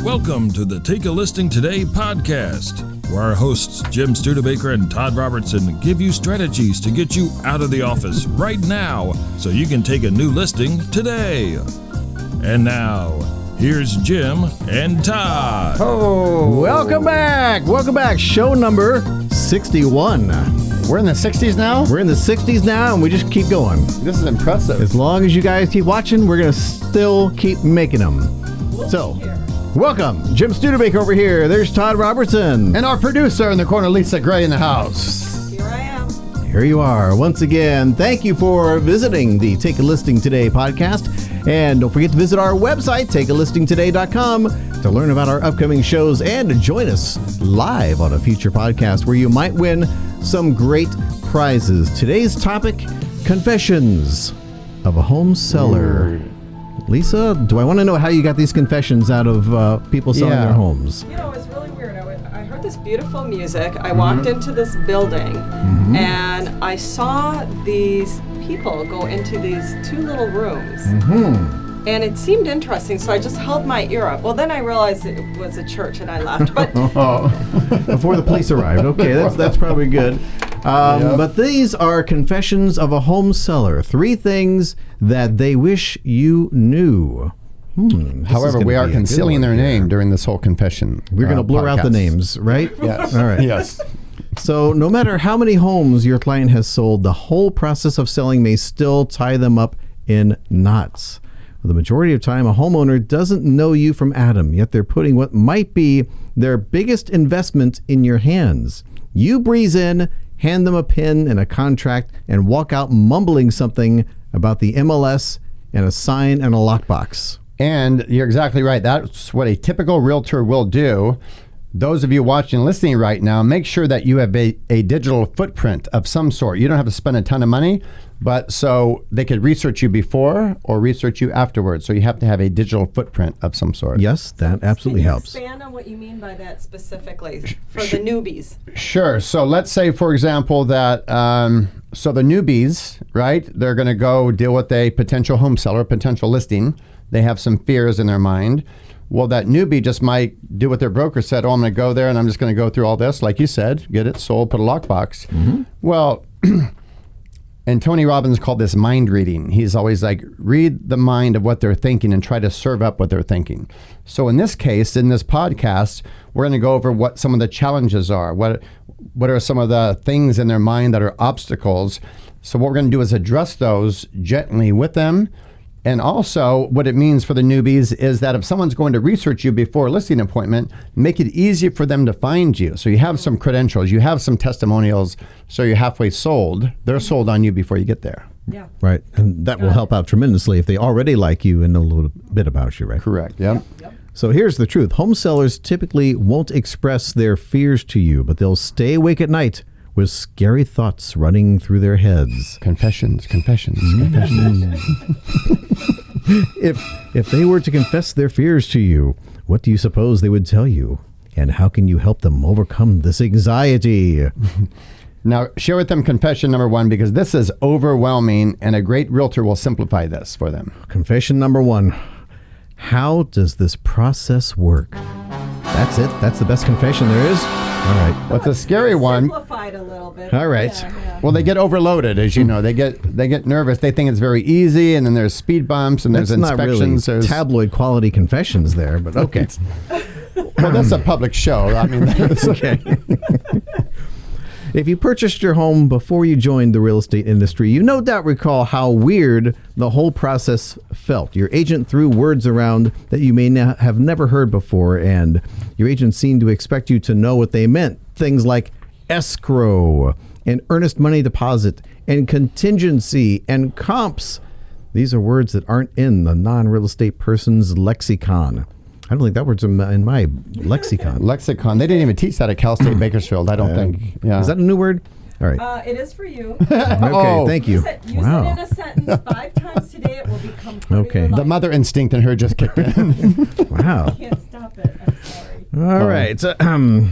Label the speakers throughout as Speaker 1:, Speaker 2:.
Speaker 1: Welcome to the Take a Listing Today podcast, where our hosts Jim Studebaker and Todd Robertson give you strategies to get you out of the office right now so you can take a new listing today. And now, here's Jim and Todd.
Speaker 2: Oh, welcome back. Welcome back. Show number 61.
Speaker 3: We're in the 60s now?
Speaker 2: We're in the 60s now, and we just keep going.
Speaker 3: This is impressive.
Speaker 2: As long as you guys keep watching, we're going to still keep making them. So, welcome. Jim Studebaker over here. There's Todd Robertson.
Speaker 3: And our producer in the corner, Lisa Gray, in the house.
Speaker 4: Here I am.
Speaker 2: Here you are. Once again, thank you for visiting the Take a Listing Today podcast. And don't forget to visit our website, takealistingtoday.com, to learn about our upcoming shows and to join us live on a future podcast where you might win some great prizes. Today's topic, confessions of a home seller. Lisa, do I want to know how you got these confessions out of people selling their homes?
Speaker 4: You know, it's really weird. I heard this beautiful music. I walked into this building and I saw these people go into these two little rooms. And it seemed interesting, so I just held my ear up. Well, then I realized it was a church and I left. But
Speaker 2: Before the police arrived. Okay, that's probably good. But these are confessions of a home seller. 3 things that they wish you knew.
Speaker 3: However, we are concealing their name during this whole confession.
Speaker 2: We're going to blur out the names, right?
Speaker 3: Yes.
Speaker 2: All right.
Speaker 3: Yes.
Speaker 2: So no matter how many homes your client has sold, the whole process of selling may still tie them up in knots. The majority of time, a homeowner doesn't know you from Adam, yet they're putting what might be their biggest investment in your hands. You breeze in, hand them a pen and a contract, and walk out mumbling something about the MLS and a sign and a lockbox.
Speaker 3: And you're exactly right. That's what a typical realtor will do. Those of you watching and listening right now, make sure that you have a digital footprint of some sort. You don't have to spend a ton of money, but so they could research you before or research you afterwards. So you have to have a digital footprint of some sort.
Speaker 2: Yes, that absolutely helps.
Speaker 4: Can you expand on what you mean by that specifically for the newbies?
Speaker 3: Sure. So let's say, for example, that so the newbies, right, they're going to go deal with a potential home seller, potential listing. They have some fears in their mind. Well, that newbie just might do what their broker said. Oh, I'm going to go there and I'm just going to go through all this. Like you said, get it sold, put a lockbox. Well, and Tony Robbins called this mind reading. He's always like, read the mind of what they're thinking and try to serve up what they're thinking. So in this case, in this podcast, we're going to go over what some of the challenges are. What are some of the things in their mind that are obstacles? So what we're going to do is address those gently with them. And also what it means for the newbies is that if someone's going to research you before a listing appointment, make it easy for them to find you. So you have some credentials, you have some testimonials, so you're halfway sold. They're sold on you before you get there.
Speaker 4: Yeah.
Speaker 2: Right. And that will help out tremendously if they already like you and know a little bit about you, right?
Speaker 3: Correct. Yep.
Speaker 2: So here's the truth. Home sellers typically won't express their fears to you, but they'll stay awake at night with scary thoughts running through their heads.
Speaker 3: Confessions.
Speaker 2: If they were to confess their fears to you, what do you suppose they would tell you? And how can you help them overcome this anxiety?
Speaker 3: Now, share with them confession number 1, because this is overwhelming and a great realtor will simplify this for them.
Speaker 2: Confession number 1. How does this process work? That's it. That's the best confession there is. All right.
Speaker 3: What's a scary one?
Speaker 4: Simplified a little bit.
Speaker 2: All right.
Speaker 4: Yeah.
Speaker 3: Well, they get overloaded, as you know. They get nervous. They think it's very easy, and then there's speed bumps, and there's
Speaker 2: That's not really
Speaker 3: inspections.
Speaker 2: tabloid quality confessions there, but okay.
Speaker 3: Well, that's a public show. I mean, that's
Speaker 2: Okay. If you purchased your home before you joined the real estate industry, you no doubt recall how weird the whole process felt. Your agent threw words around that you may have never heard before, and your agent seemed to expect you to know what they meant. Things like escrow and earnest money deposit and contingency and comps. These are words that aren't in the non-real estate person's lexicon. I don't think that word's in my lexicon.
Speaker 3: Lexicon. They didn't even teach that at Cal State Bakersfield, I don't think. Yeah.
Speaker 2: Is that a new word? All right.
Speaker 4: It is for you.
Speaker 2: Okay, thank you.
Speaker 4: Use it in a sentence 5 times today. It will become part of your
Speaker 2: Okay.
Speaker 3: The
Speaker 4: life.
Speaker 3: mother instinct in her just kicked in.
Speaker 2: Wow.
Speaker 4: Can't stop it. I'm sorry.
Speaker 2: All right.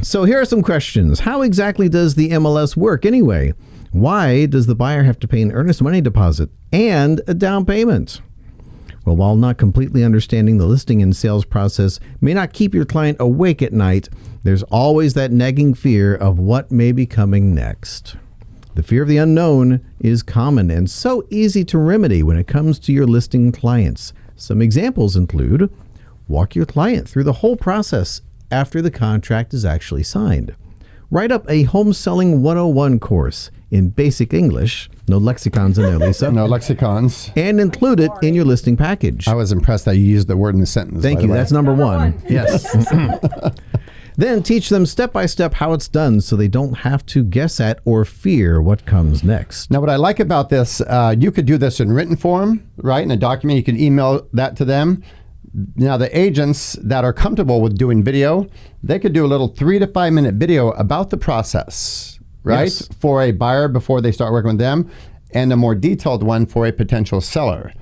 Speaker 2: So here are some questions. How exactly does the MLS work anyway? Why does the buyer have to pay an earnest money deposit and a down payment? Well, while not completely understanding the listing and sales process may not keep your client awake at night, there's always that nagging fear of what may be coming next. The fear of the unknown is common and so easy to remedy when it comes to your listing clients. Some examples include: walk your client through the whole process after the contract is actually signed. Write up a home selling 101 course in basic English, no lexicons in there, Lisa.
Speaker 3: No lexicons.
Speaker 2: And include it in your listing package.
Speaker 3: I was impressed that you used the word in the sentence.
Speaker 2: Thank
Speaker 3: by
Speaker 2: you.
Speaker 3: the way.
Speaker 2: That's number one. Yes. Then teach them step by step how it's done so they don't have to guess at or fear what comes next.
Speaker 3: Now, what I like about this, you could do this in written form, right? In a document, you can email that to them. Now, the agents that are comfortable with doing video, they could do a little 3 to 5 minute video about the process, right?
Speaker 2: Yes.
Speaker 3: For a buyer before they start working with them, and a more detailed one for a potential seller.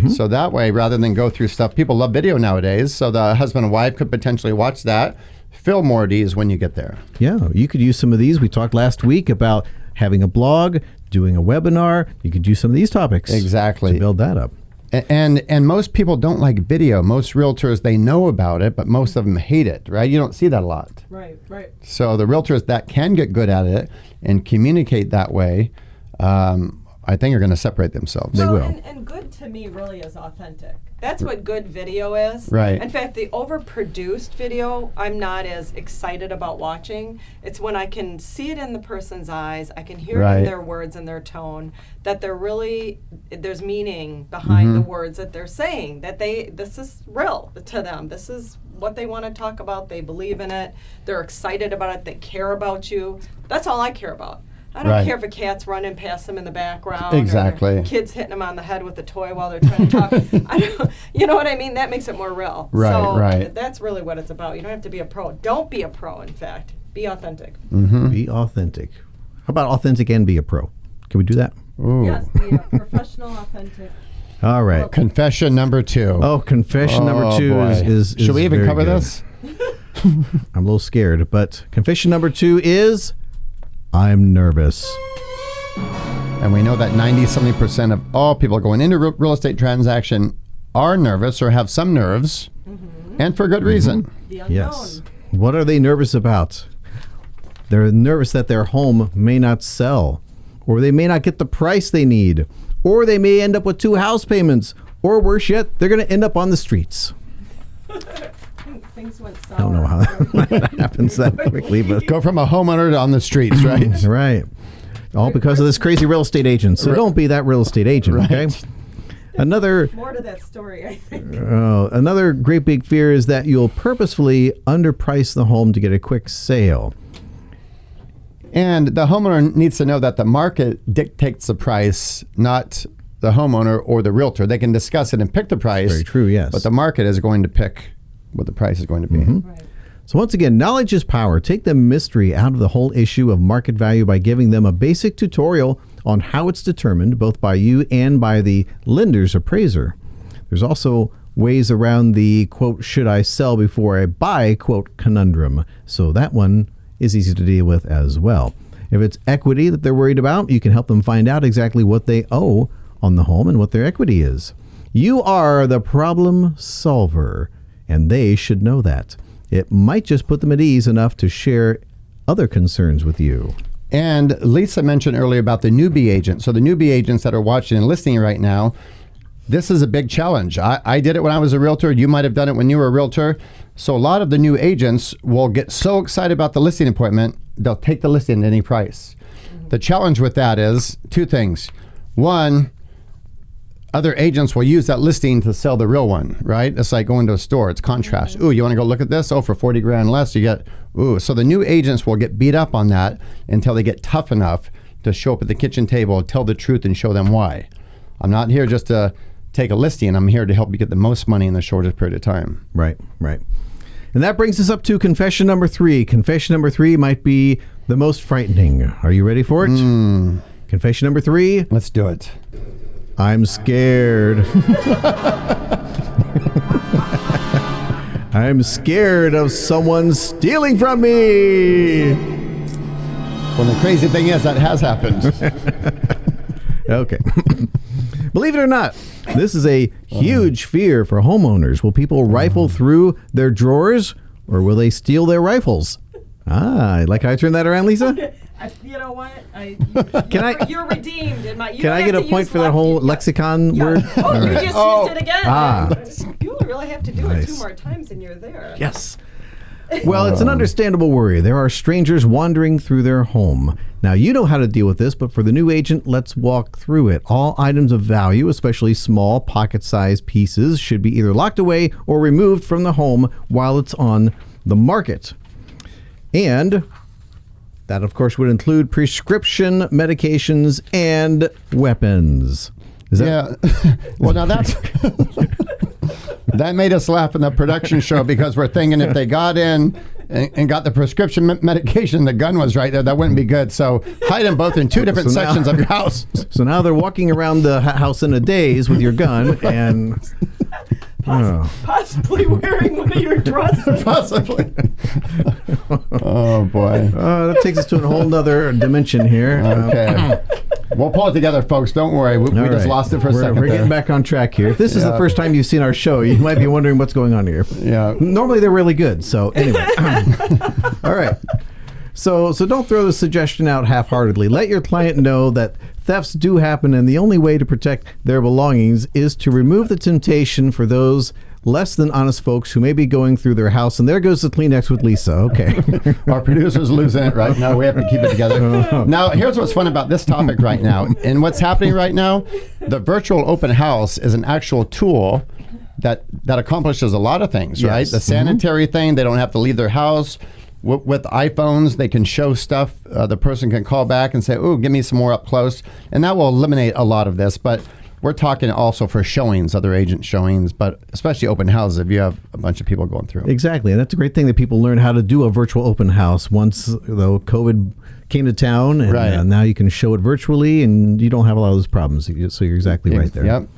Speaker 3: So that way, rather than go through stuff, people love video nowadays. So the husband and wife could potentially watch that. Feel more at ease when you get there.
Speaker 2: Yeah, you could use some of these. We talked last week about having a blog, doing a webinar. You could use some of these topics.
Speaker 3: Exactly.
Speaker 2: To build that up.
Speaker 3: And most people don't like video. Most realtors, they know about it, but most of them hate it, right? You don't see that a lot.
Speaker 4: Right, right.
Speaker 3: So the realtors that can get good at it and communicate that way, I think are going to separate themselves.
Speaker 2: They will.
Speaker 4: And good to me really is authentic. That's what good video is.
Speaker 3: Right.
Speaker 4: In fact, the overproduced video, I'm not as excited about watching. It's when I can see it in the person's eyes, I can hear it
Speaker 3: Right.
Speaker 4: in their words and their tone, that they're really, there's meaning behind the words that they're saying, that this is real to them. This is what they want to talk about. They believe in it. They're excited about it. They care about you. That's all I care about. I don't
Speaker 3: Right.
Speaker 4: care if a cat's running past them in the background.
Speaker 3: Exactly.
Speaker 4: Or kids hitting them on the head with a toy while they're trying to talk. You know what I mean? That makes it more real.
Speaker 3: Right,
Speaker 4: so
Speaker 3: right.
Speaker 4: That's really what it's about. You don't have to be a pro. Don't be a pro, in fact. Be authentic.
Speaker 2: Be authentic. How about authentic and be a pro? Can we do that?
Speaker 3: Ooh.
Speaker 4: Yes, be a professional, authentic.
Speaker 2: All right.
Speaker 3: Confession number 2.
Speaker 2: Oh, confession number 2
Speaker 3: boy.
Speaker 2: is
Speaker 3: Should we even
Speaker 2: very
Speaker 3: cover
Speaker 2: good.
Speaker 3: this?
Speaker 2: I'm a little scared, but confession number 2 is I'm nervous.
Speaker 3: And we know that 90-something% of all people going into real estate transaction are nervous or have some nerves, and for good reason.
Speaker 4: The unknown.
Speaker 2: Yes. What are they nervous about? They're nervous that their home may not sell, or they may not get the price they need, or they may end up with 2 house payments, or worse yet, they're going to end up on the streets.
Speaker 4: Things went sour.
Speaker 2: I don't know how that happens that quickly, but
Speaker 3: Go from a homeowner to on the streets, right?
Speaker 2: right. All because of this crazy real estate agent. So don't be that real estate agent, okay?
Speaker 3: Right.
Speaker 2: Another
Speaker 4: More to that story, I think.
Speaker 2: another great big fear is that you'll purposefully underprice the home to get a quick sale.
Speaker 3: And the homeowner needs to know that the market dictates the price, not the homeowner or the realtor. They can discuss it and pick the price.
Speaker 2: Very true, yes.
Speaker 3: But the market is going to pick what the price is going to be.
Speaker 4: Right.
Speaker 2: So once again, knowledge is power. Take the mystery out of the whole issue of market value by giving them a basic tutorial on how it's determined, both by you and by the lender's appraiser. There's also ways around the, quote, should I sell before I buy, quote, conundrum. So that one is easy to deal with as well. If it's equity that they're worried about, you can help them find out exactly what they owe on the home and what their equity is. You are the problem solver, and they should know that. It might just put them at ease enough to share other concerns with you.
Speaker 3: And Lisa mentioned earlier about the newbie agents. So the newbie agents that are watching and listening right now, this is a big challenge. I did it when I was a realtor. You might have done it when you were a realtor. So a lot of the new agents will get so excited about the listing appointment, they'll take the listing at any price. The challenge with that is 2 things. One, other agents will use that listing to sell the real one, right? It's like going to a store. It's contrast. Ooh, you want to go look at this? Oh, for 40 grand less, you get, ooh. So the new agents will get beat up on that until they get tough enough to show up at the kitchen table, tell the truth, and show them why. I'm not here just to take a listing. I'm here to help you get the most money in the shortest period of time.
Speaker 2: Right, right. And that brings us up to confession number 3. Confession number 3 might be the most frightening. Are you ready for it? Confession number 3.
Speaker 3: Let's do it.
Speaker 2: I'm scared. I'm scared of someone stealing from me.
Speaker 3: Well, the crazy thing is that has happened.
Speaker 2: Okay. Believe it or not, this is a huge fear for homeowners. Will people rifle through their drawers, or will they steal their rifles? Like how I turned that around, Lisa?
Speaker 4: You know what?
Speaker 2: You're
Speaker 4: redeemed.
Speaker 2: Can I get a point for that whole lexicon word?
Speaker 4: Oh, you just used it again. You really have to do it 2 more times and you're there.
Speaker 2: Yes. Well, it's an understandable worry. There are strangers wandering through their home. Now, you know how to deal with this, but for the new agent, let's walk through it. All items of value, especially small pocket-sized pieces, should be either locked away or removed from the home while it's on the market. And that, of course, would include prescription medications and weapons.
Speaker 3: Yeah. Well, now that's... That made us laugh in the production show because we're thinking if they got in and got the prescription medication, the gun was right there, that wouldn't be good. So hide them both in 2 different sections of your house.
Speaker 2: So now they're walking around the house in a daze with your gun and...
Speaker 4: Possibly wearing one of your dresses.
Speaker 3: Possibly. Oh, boy.
Speaker 2: That takes us to a whole nother dimension here.
Speaker 3: Okay. We'll pull it together, folks. Don't worry. We just lost it for a second.
Speaker 2: We're getting back on track here. If this is the first time you've seen our show, you might be wondering what's going on here.
Speaker 3: Yeah.
Speaker 2: Normally they're really good. So anyway. All right. So don't throw the suggestion out half-heartedly. Let your client know that thefts do happen, and the only way to protect their belongings is to remove the temptation for those less than honest folks who may be going through their house. And there goes the Kleenex with Lisa. Okay.
Speaker 3: Our producer's losing it right now. We have to keep it together. Now, here's what's fun about this topic right now. And what's happening right now, the virtual open house is an actual tool that accomplishes a lot of things, right?
Speaker 2: Yes.
Speaker 3: The sanitary thing, they don't have to leave their house. With iPhones, they can show stuff. The person can call back and say, "Oh, give me some more up close," and that will eliminate a lot of this. But we're talking also for showings, other agent showings, but especially open houses if you have a bunch of people going through.
Speaker 2: Exactly, and that's a great thing that people learn how to do a virtual open house once though COVID came to town, and now you can show it virtually, and you don't have a lot of those problems. So you're exactly right there.
Speaker 3: Yep.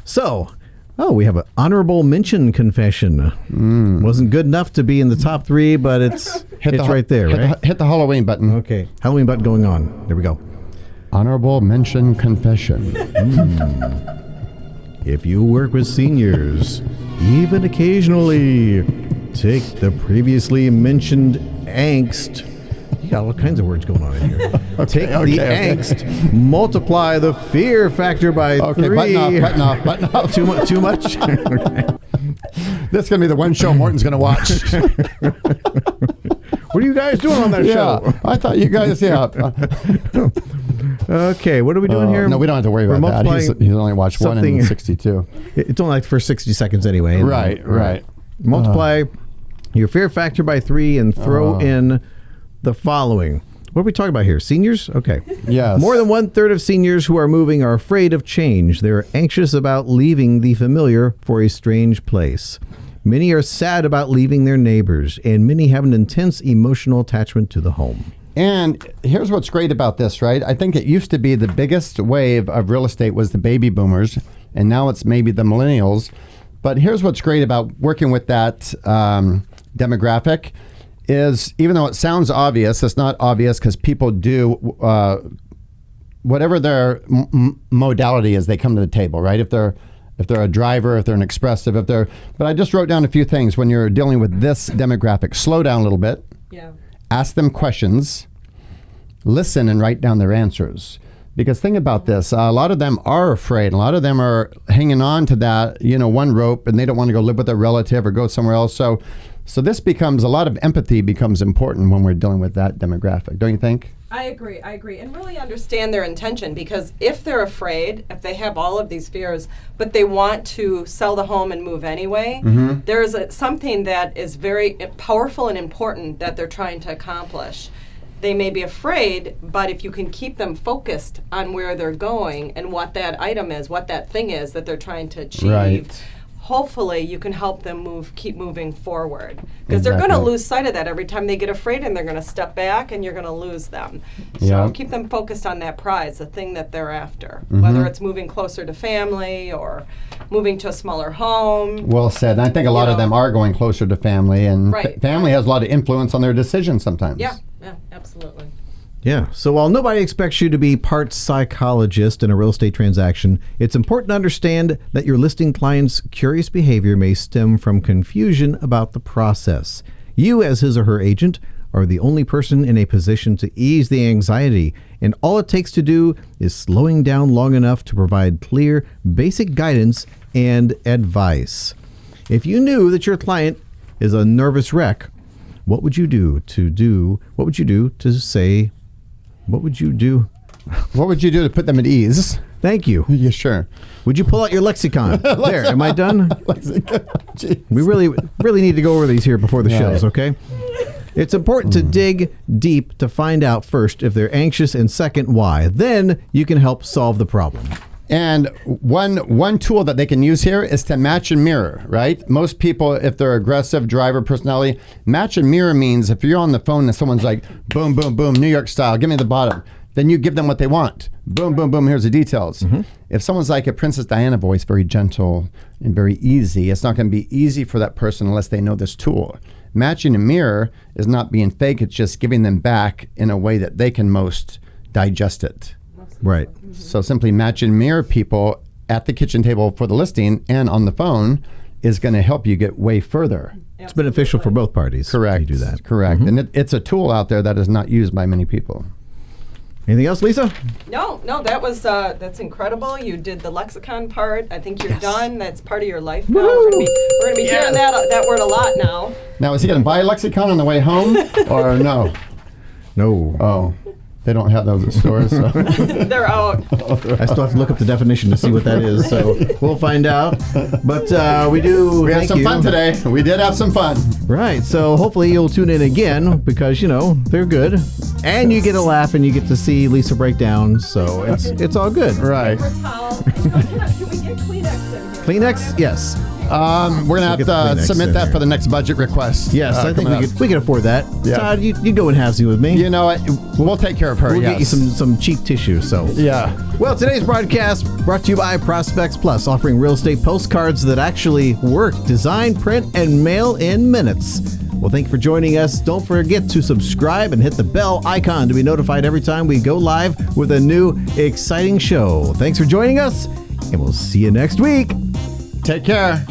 Speaker 2: So. We have an honorable mention confession. Wasn't good enough to be in the top 3, but it's right there, right?
Speaker 3: Hit the Halloween button.
Speaker 2: Okay. Halloween button going on. There we go.
Speaker 3: Honorable mention confession.
Speaker 2: If you work with seniors, even occasionally, take the previously mentioned angst. You got all kinds of words going on in here. Take the angst, multiply the fear factor by 3.
Speaker 3: Button off.
Speaker 2: Too much? Okay.
Speaker 3: This is going to be the one show Morton's going to watch.
Speaker 2: What are you guys doing on that show?
Speaker 3: I thought you guys,
Speaker 2: Okay, what are we doing here?
Speaker 3: No, we don't have to worry about that. He's only watched 1 in 62.
Speaker 2: It's only like the first 60 seconds anyway.
Speaker 3: Right.
Speaker 2: Multiply your fear factor by 3 and throw in the following. What are we talking about here? Seniors? Okay.
Speaker 3: Yes.
Speaker 2: More than 1/3 of seniors who are moving are afraid of change. They're anxious about leaving the familiar for a strange place. Many are sad about leaving their neighbors, and many have an intense emotional attachment to the home.
Speaker 3: And here's what's great about this, right? I think it used to be the biggest wave of real estate was the baby boomers, and now it's maybe the millennials. But here's what's great about working with that demographic is, even though it sounds obvious, it's not obvious because people do whatever their modality is, they come to the table, right? If they're a driver, if they're an expressive, but I just wrote down a few things when you're dealing with this demographic. Slow down a little bit.
Speaker 4: Yeah.
Speaker 3: Ask them questions, listen, and write down their answers. Because think about this, a lot of them are afraid. A lot of them are hanging on to that, one rope, and they don't want to go live with a relative or go somewhere else. So this becomes, a lot of empathy becomes important when we're dealing with that demographic, don't you think?
Speaker 4: I agree, and really understand their intention, because if they're afraid, if they have all of these fears, but they want to sell the home and move anyway, there's something that is very powerful and important that they're trying to accomplish. They may be afraid, but if you can keep them focused on where they're going and what that item is, what that thing is that they're trying to achieve, hopefully you can help them keep moving forward. Because they're going to lose sight of that every time they get afraid, and they're going to step back and you're going to lose them. So keep them focused on that prize, the thing that they're after, whether it's moving closer to family or moving to a smaller home.
Speaker 3: Well said. And I think a lot of them are going closer to family, and family has a lot of influence on their decisions sometimes.
Speaker 4: Yeah, absolutely.
Speaker 2: Yeah. So while nobody expects you to be part psychologist in a real estate transaction, it's important to understand that your listing client's curious behavior may stem from confusion about the process. You, as his or her agent, are the only person in a position to ease the anxiety, and all it takes to do is slowing down long enough to provide clear, basic guidance and advice. If you knew that your client is a nervous wreck, what would you do to say, what would you do?
Speaker 3: What would you do to put them at ease?
Speaker 2: Thank you.
Speaker 3: Yeah, sure.
Speaker 2: Would you pull out your lexicon? There, am I done?
Speaker 3: Jeez.
Speaker 2: We really need to go over these here before the shows, okay? It's important to dig deep to find out first if they're anxious and second why. Then you can help solve the problem.
Speaker 3: And one tool that they can use here is to match and mirror, right? Most people, if they're aggressive driver personality, match and mirror means if you're on the phone and someone's like, boom, boom, boom, New York style, give me the bottom. Then you give them what they want. Boom, boom, boom, here's the details. Mm-hmm. If someone's like a Princess Diana voice, very gentle and very easy, it's not going to be easy for that person unless they know this tool. Matching a mirror is not being fake, it's just giving them back in a way that they can most digest it.
Speaker 2: Right.
Speaker 3: So simply match and mirror people at the kitchen table for the listing and on the phone is going to help you get way further.
Speaker 2: It's beneficial for both parties.
Speaker 3: Correct.
Speaker 2: You do that.
Speaker 3: Correct.
Speaker 2: Mm-hmm.
Speaker 3: And it's a tool out there that is not used by many people.
Speaker 2: Anything else, Lisa?
Speaker 4: No, that was that's incredible. You did the lexicon part. I think you're done. That's part of your life now. We're gonna be hearing that word a lot now.
Speaker 3: Now, is he going to buy a lexicon on the way home or no?
Speaker 2: No.
Speaker 3: Oh, they don't have those at stores. So.
Speaker 4: They're out.
Speaker 2: I still have to look up the definition to see what that is, so we'll find out. But we
Speaker 3: had some fun today. We did have some fun.
Speaker 2: Right, so hopefully you'll tune in again because, they're good. And you get a laugh and you get to see Lisa break down, so it's all good.
Speaker 3: Right.
Speaker 4: Paper towel. Can we get Kleenex in here?
Speaker 2: Kleenex? Yes.
Speaker 3: We're going to have to submit that for the next budget request.
Speaker 2: Yes, I think we could afford that.
Speaker 3: Yeah.
Speaker 2: Todd, you go and have some with me.
Speaker 3: You know what? We'll take care of her,
Speaker 2: We'll get you some cheap tissue, so.
Speaker 3: Yeah.
Speaker 2: Well, today's broadcast brought to you by Prospects Plus, offering real estate postcards that actually work, design, print, and mail in minutes. Well, thank you for joining us. Don't forget to subscribe and hit the bell icon to be notified every time we go live with a new exciting show. Thanks for joining us, and we'll see you next week.
Speaker 3: Take care.